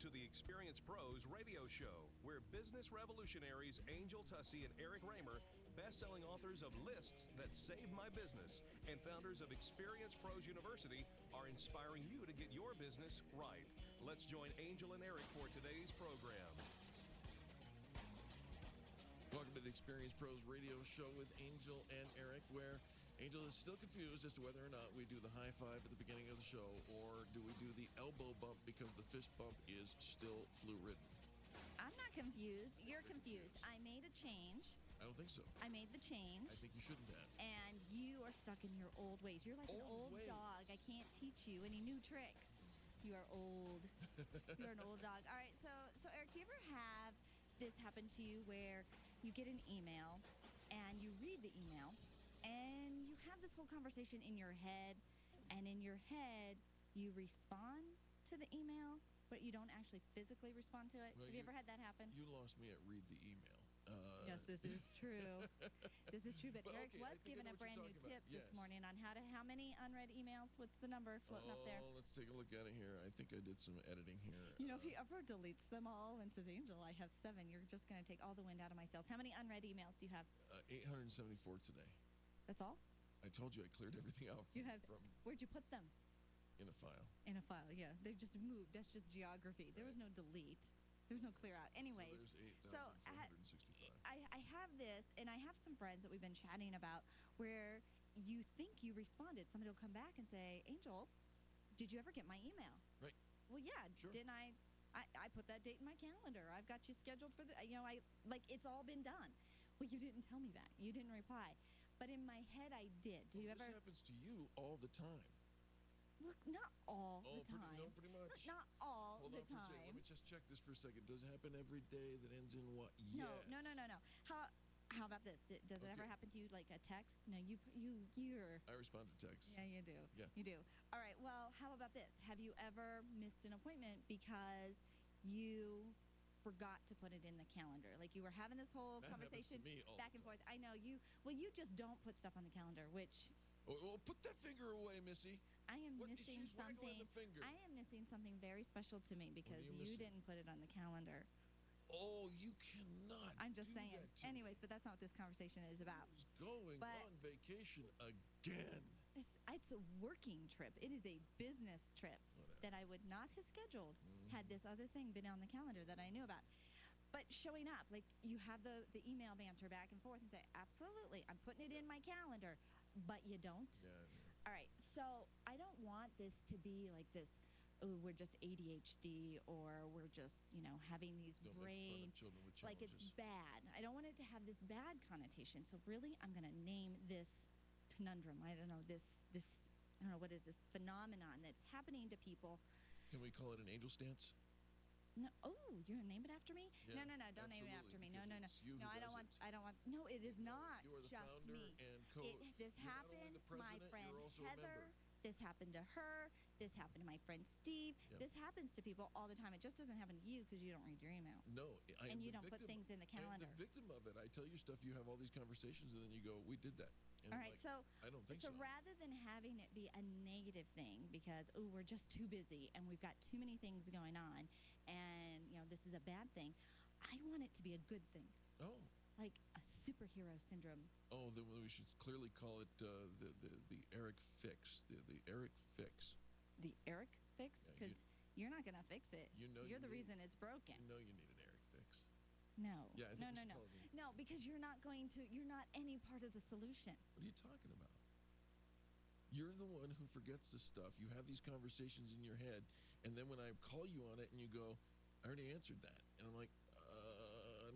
to the Experience Pros radio show, where business revolutionaries Angel Tussey and Eric Raymer, best-selling authors of Lists That Saved My Business and founders of Experience Pros University, are inspiring you to get your business right. Let's join Angel and Eric for today's program. Welcome to the Experience Pros radio show with Angel and Eric, where Angel is still confused as to whether or not we do the high five at the beginning of the show or do we do the elbow bump because the fist bump is still flu-ridden. I'm not confused. You're confused. I made a change. I don't think so. I made the change. I think you shouldn't have. And you are stuck in your old ways. You're like an old dog. I can't teach you any new tricks. You are old. You're an old dog. All right, so Eric, do you ever have this happen to you where you get an email and you read the email and you have this whole conversation in your head, and in your head you respond to the email, but you don't actually physically respond to it? Well, have you ever had that happen? You lost me at read the email. Yes, this is true. This is true. But Eric okay, was given a brand new tip this morning on how many unread emails. What's the number floating up there? Let's take a look at it here. I think I did some editing here. You know, if he ever deletes them all and says, Angel, I have 7, you're just going to take all the wind out of my sails. How many unread emails do you have? 874 today. That's all? I told you I cleared everything out where'd you put them? In a file. In a file, yeah. They've just moved. That's just geography. There was no delete. There's no clear out. Anyway, so there's 8,465. I have this, and I have some friends that we've been chatting about where you think you responded. Somebody will come back and say, Angel, did you ever get my email? Right. Well, yeah. Sure. Didn't I put that date in my calendar. I've got you scheduled for it's all been done. Well, you didn't tell me that. You didn't reply. But in my head, I did. This happens to you all the time. Look, not all the time. Pretty much. Not all Hold the on time. Let me just check this for a second. Does it happen every day that ends in what? No, yes. no. How about this? Does it ever happen to you, like a text? No, you're. I respond to texts. Yeah, you do. Yeah. You do. All right, well, how about this? Have you ever missed an appointment because you forgot to put it in the calendar? Like you were having this whole conversation back and forth. I know you. Well, you just don't put stuff on the calendar, which. Well, put that finger away, Missy. I am missing something. The finger. I am missing something very special to me because you didn't put it on the calendar. Oh, you cannot. I'm just saying. That Anyways, but that's not what this conversation is about. Who's going on vacation again? It's a working trip. It is a business trip that I would not have scheduled had this other thing been on the calendar that I knew about. But showing up, like you have the email banter back and forth and say, absolutely, I'm putting it in my calendar, but you don't. Yeah. All right, so I don't want this to be like this, oh, we're just ADHD or we're just, having these brain, like it's bad. I don't want it to have this bad connotation. So really, I'm going to name this conundrum. I don't know, what is this phenomenon that's happening to people. Can we call it an angel stance? No, you're gonna name it after me? Yeah, no, don't name it after me. No. No, I don't want. No, it is not you are the just founder me. And This happened. My friend Heather. This happened to her. This happened to my friend Steve. Yep. This happens to people all the time. It just doesn't happen to you because you don't read your email. No, and you don't put things in the calendar. I'm the victim of it. I tell you stuff, you have all these conversations, and then you go, "We did that." And all right, so I don't think so. So rather than having it be a negative thing because we're just too busy and we've got too many things going on, and this is a bad thing, I want it to be a good thing. Oh. Like a superhero syndrome. Oh, then we should clearly call it the Eric fix. The Eric fix. The Eric fix? Because you're not going to fix it. You're the reason it's broken. You need an Eric fix. No. Yeah, I think no. No, because you're not any part of the solution. What are you talking about? You're the one who forgets the stuff. You have these conversations in your head, and then when I call you on it and you go, I already answered that. And I'm like,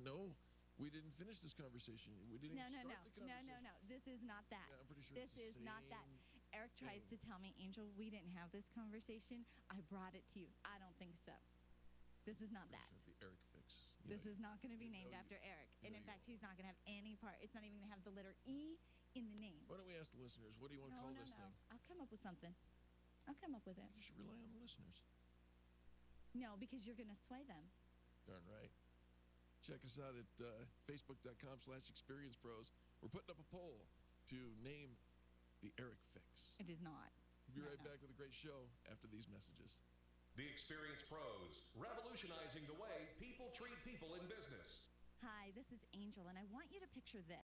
no. We didn't finish this conversation. We didn't start the conversation. No. This is not that. Yeah, I'm pretty sure this is not that. Eric tries to tell me, Angel, we didn't have this conversation. I brought it to you. I don't think so. This is not that. Sure the Eric fix. This is not going to be named after Eric. And in fact, he's not going to have any part. It's not even going to have the letter E in the name. Why don't we ask the listeners, what do you want to call this thing? I'll come up with something. I'll come up with it. You should rely on the listeners. No, because you're going to sway them. Darn right. Check us out at facebook.com/experiencepros. We're putting up a poll to name the Eric Fix. It is not. We'll be right back with a great show after these messages. The Experience Pros, revolution. this is Angel, and I want you to picture this.